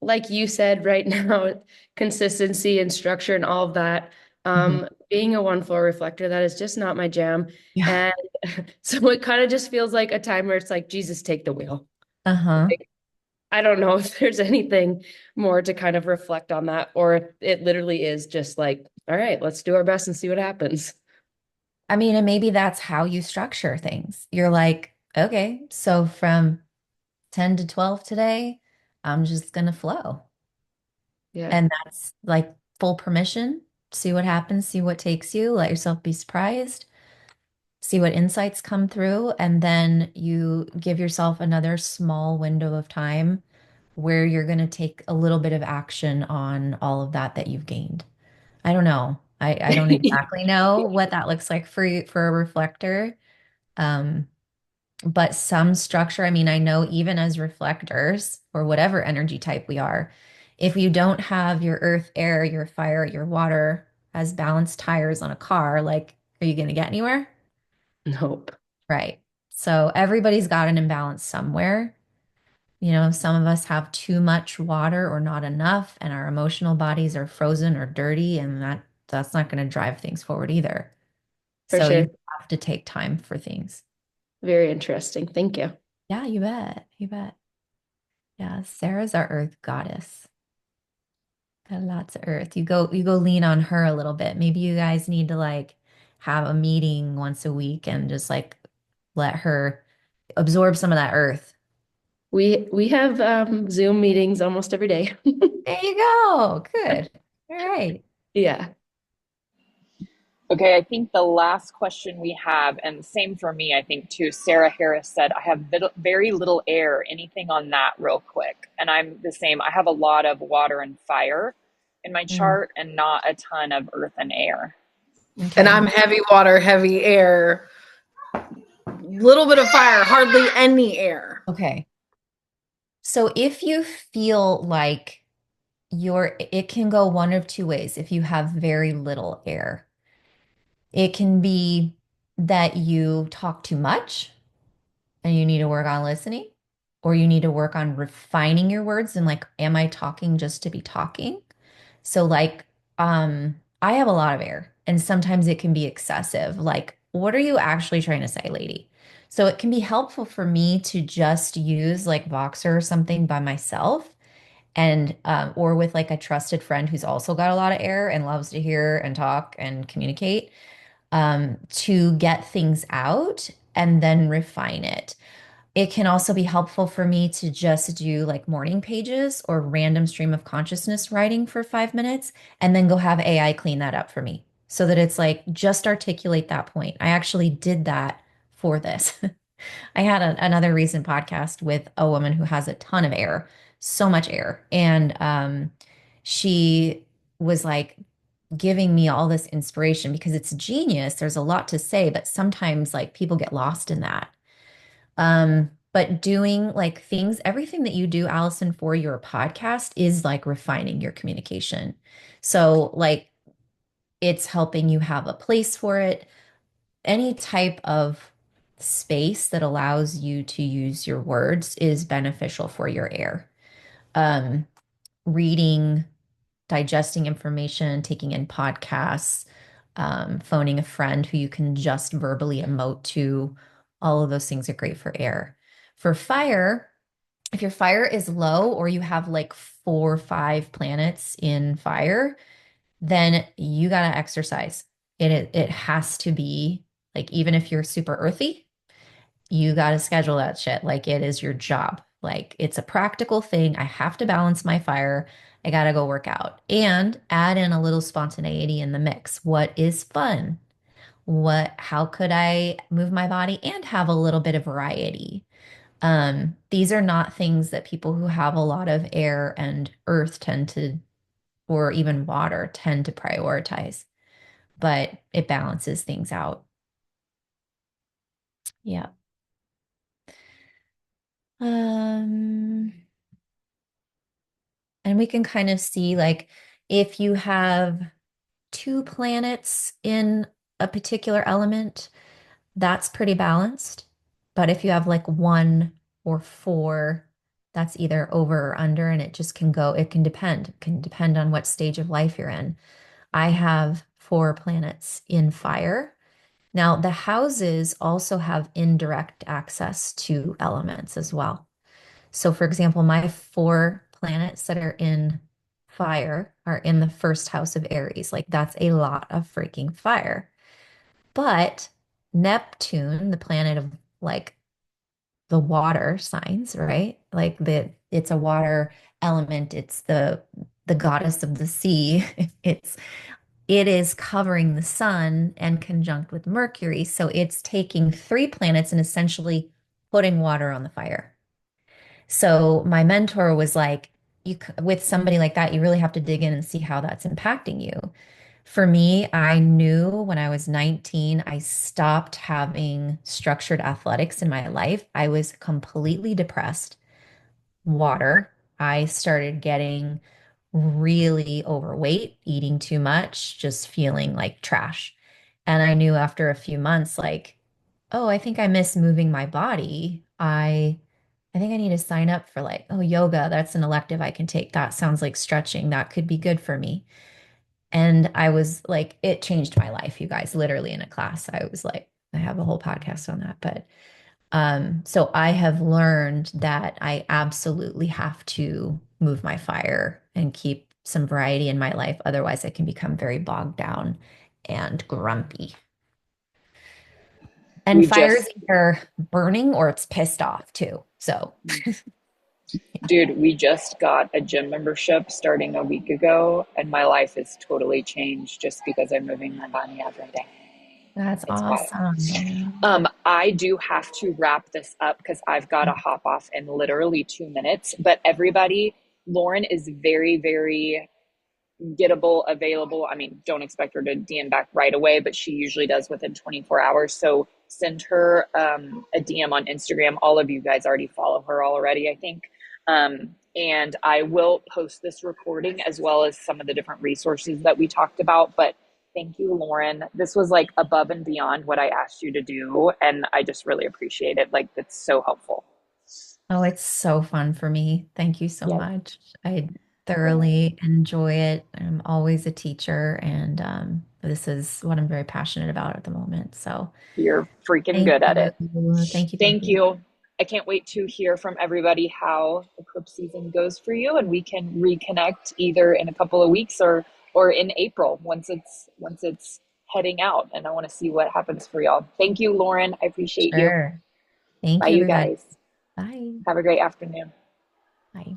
like you said right now, consistency and structure and all of that. Mhm. Being a one floor reflector, that is just not my jam. Yeah. And so it kind of just feels like a time where it's like, Jesus, take the wheel. Uh-huh. Like, I don't know if there's anything more to kind of reflect on that, or if it literally is just like, all right, let's do our best and see what happens. I mean, and maybe that's how you structure things. You're like, okay, so from 10 to 12 today, I'm just gonna flow. Yeah, And that's like full permission. See what happens, see what takes you, let yourself be surprised, see what insights come through, and then you give yourself another small window of time where you're going to take a little bit of action on all of that that you've gained. I don't know. I don't exactly know what that looks like for a reflector. Um, but some structure, I mean, I know even as reflectors or whatever energy type we are, if you don't have your earth, air, your fire, your water as balanced tires on a car, like, are you going to get anywhere? nope, Right. So everybody's got an imbalance somewhere. You know, some of us have too much water or not enough, and our emotional bodies are frozen or dirty, and that's not going to drive things forward either. for So sure. you have to take time for things. Very interesting. Thank you. Yeah, you bet. You bet. Yeah, Sarah's our earth goddess. Got lots of earth. You go lean on her a little bit. Maybe you guys need to like have a meeting once a week and just like let her absorb some of that earth. We have Zoom meetings almost every day. There you go. Good. All right. Yeah. Okay, I think the last question we have, and same for me, I think too. Sarah Harris said, I have very little air. Anything on that, real quick? And I'm the same. I have a lot of water and fire in my Mm, chart and not a ton of earth and air. And okay. I'm heavy water, heavy air, little bit of fire, hardly any air. Okay. So if you feel like it can go one of two ways if you have very little air. It can be that you talk too much and you need to work on listening, or you need to work on refining your words and like, am I talking just to be talking? So like, I have a lot of air and sometimes it can be excessive. Like, what are you actually trying to say, lady? So it can be helpful for me to just use like Voxer or something by myself and or with like a trusted friend who's also got a lot of air and loves to hear and talk and communicate to get things out and then refine it. It can also be helpful for me to just do like morning pages or random stream of consciousness writing for 5 minutes and then go have AI clean that up for me so that it's like just articulate that point. I actually did that for this. I had another recent podcast with a woman who has a ton of air, so much air. And she was like giving me all this inspiration because it's genius. There's a lot to say, but sometimes like people get lost in that. But doing like things, everything that you do, Allison, for your podcast is like refining your communication. So, like, it's helping you have a place for it, any type of space that allows you to use your words is beneficial for your air. Um, Reading, digesting information, taking in podcasts, phoning a friend who you can just verbally emote to, all of those things are great for air. For fire, if your fire is low or you have like 4 or 5 planets in fire, then you gotta exercise. It has to be like even if you're super earthy, you gotta schedule that shit. Like it is your job. Like it's a practical thing. I have to balance my fire. I gotta go work out and add in a little spontaneity in the mix. What is fun? How could I move my body and have a little bit of variety? These are not things that people who have a lot of air and earth tend to, or even water, tend to prioritize, but it balances things out. Yeah. Um, and we can kind of see like if you have 2 planets in a particular element, that's pretty balanced. But if you have like 1 or 4, That's either over or under, and it just can go, it can depend. It can depend on what stage of life you're in. I have four planets in fire. Now, the houses also have indirect access to elements as well. So, for example, my four planets that are in fire are in the first house of Aries. Like, that's a lot of freaking fire. But Neptune, the planet of like the water signs, right? Like it's a water element. It's the goddess of the sea. It's it is covering the sun and conjunct with Mercury. So it's taking three planets and essentially putting water on the fire. So my mentor was like, with somebody like that, you really have to dig in and see how that's impacting you. For me, I knew when I was 19, I stopped having structured athletics in my life. I was completely depressed. Water. I started getting really overweight, eating too much, just feeling like trash. And I knew after a few months, like, oh, I think I miss moving my body. I think I need to sign up for like, oh, yoga, that's an elective I can take. That sounds like stretching. That could be good for me. And I was like, it changed my life, you guys, literally in a class. I was like, I have a whole podcast on that. But so I have learned that I absolutely have to move my fire and keep some variety in my life. Otherwise, I can become very bogged down and grumpy. And We fire is just, either burning or it's pissed off too. So, dude, we just got a gym membership starting a week ago, and my life is totally changed just because I'm moving my body every day. that's It's wild. awesome. I do have to wrap this up because I've got to hop off in literally 2 minutes. But everybody, Lauren is very, very gettable, available. I mean, don't expect her to DM back right away, but she usually does within 24 hours. So send her a DM on Instagram. All of you guys already follow her already, I think. And I will post this recording as well as some of the different resources that we talked about. But thank you, Lauren. This was like above and beyond what I asked you to do. And I just really appreciate it. Like, it's so helpful. Oh, it's so fun for me. Thank you so Yeah. much. I thoroughly enjoy it. I'm always a teacher, and this is what I'm very passionate about at the moment. So You're freaking thank good at you. it. Thank you. Thank Thank you. you. I can't wait to hear from everybody how eclipse season goes for you, and we can reconnect either in a couple of weeks or in April once it's heading out. And I want to see what happens for y'all. Thank you, Lauren. I appreciate you. Sure. Thank Bye, you, you everybody. guys. Bye. Have a great afternoon. Bye.